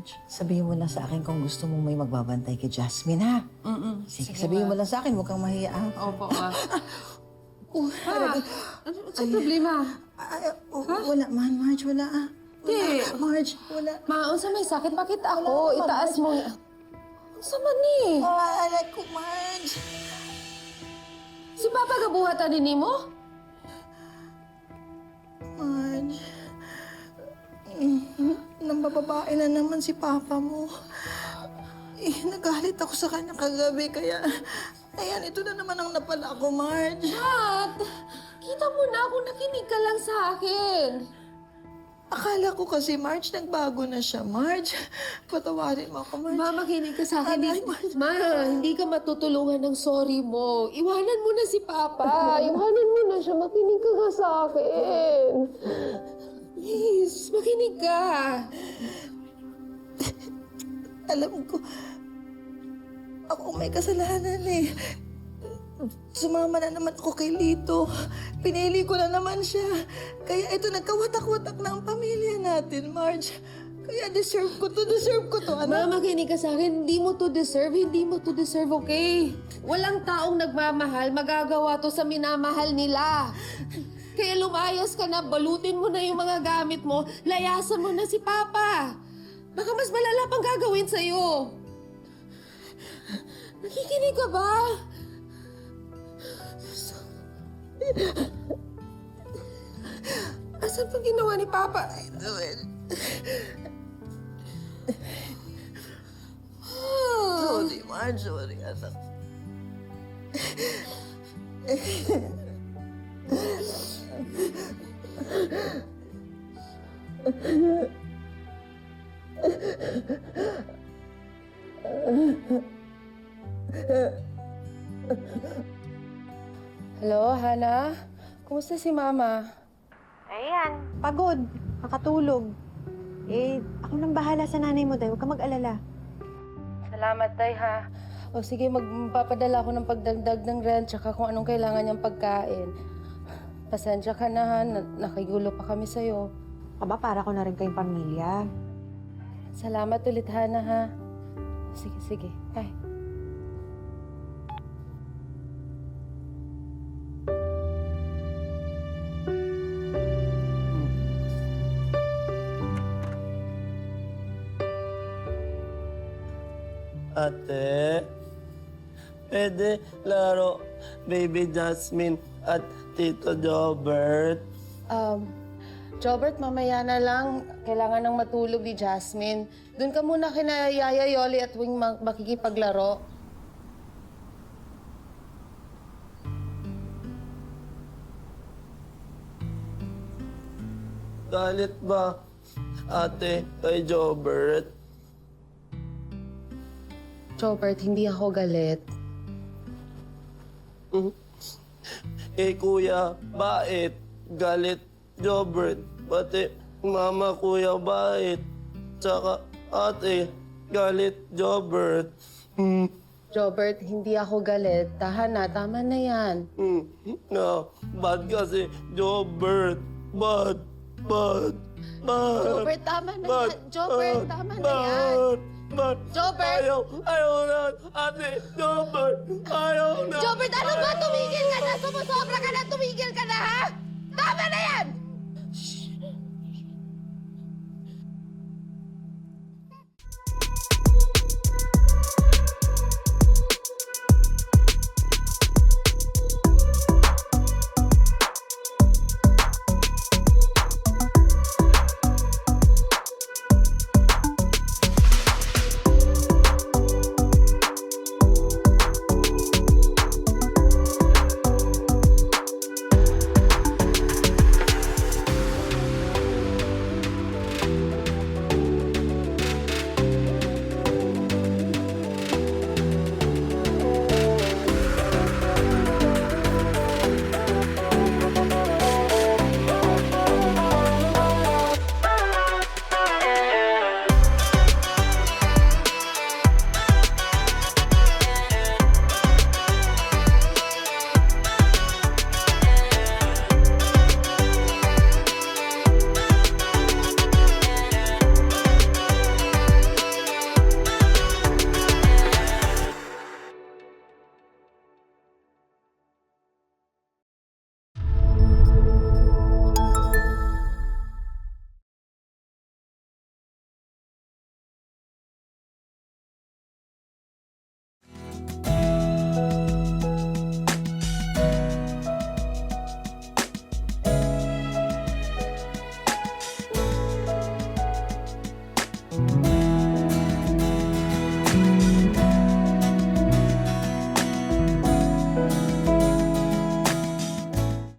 Marge, sabihin mo lang sa akin kung gusto mo may magbabantay kay Jasmine, ha? Sige, sabihin mo lang sa akin, huwag kang mahiya, ha? Opo, ma. Harap. Ano sa problema? Wala man, Marge, wala, ah. Di. Marge, wala. Ma, unsa may sakit? Bakit ako? Itaas mo. Unsa man ni? Alay ko, Marge. Si Papa gabuhatan ni mo? Marge. Nambababae na naman si Papa mo. Nagalit ako sa kanya kagabi, kaya... Ayan, ito na naman ang napala ko, Marge. At, kita mo na kung nakinig ka lang sa akin. Akala ko kasi, Marge, nagbago na siya, Marge. Patawarin mo ako, Marge. Ma, makinig ka sa akin. Aray, Marge. Ma, hindi ka matutulungan ng sorry mo. Iwanan mo na si Papa. Iwanan mo na siya. Makinig ka nga sa akin. Please, makinig ka. Alam ko, ako may kasalanan eh. Sumama na naman ako kay Lito. Pinili ko na naman siya. Kaya ito, nagkawatak-watak na ang pamilya natin, Marge. Kaya deserve ko to, Ma, anak. makinig ka sa akin. Hindi mo to deserve, okay? Walang taong nagmamahal, magagawa to sa minamahal nila. Kaya lumayas ka na, balutin mo na yung mga gamit mo, layasan mo na si Papa. Baka mas malala pang gagawin sa'yo. Nakikinig ka ba? Asan pa ginawa ni Papa? Sorry, Marge. Sorry, anak. Hello, Hana? Kumusta si Mama? Ayan, pagod, nakatulog. Ako nang bahala sa nanay mo, Day. Huwag ka mag-alala. Salamat, Tay, ha? O sige, magpapadala ako ng pagdagdag ng rent tsaka kung anong kailangan niyang pagkain. Pasensya ka na, ha? Nakigulo pa kami sa'yo. Aba, para ko na rin kayong pamilya. Salamat ulit, Hana, ha? Sige, sige. Bye. Ate, pwede laro Baby Jasmine at Tito Jobert. Jobert, mamaya na lang. Kailangan ng matulog ni Jasmine. Doon ka muna kina Yaya Yoli at Wing makikipaglaro. Galit ba, ate, kay Jobert? Jobert, hindi ako galit. Kuya, bait, galit, Jobert. Pati, mama, kuya, bait. Tsaka, ate, galit, Jobert. Jobert, hindi ako galit. Tahan na, tama na yan. No, bad kasi, Jobert. Bad. Jobert, tama na yan. Jobert, tama na yan. Jobert! Ayaw na, ate, Jobert! Ayaw na! Jobert, ano ba? Tumigil ka na! Sumusobra ka na! Tumigil ka na, ha? Tama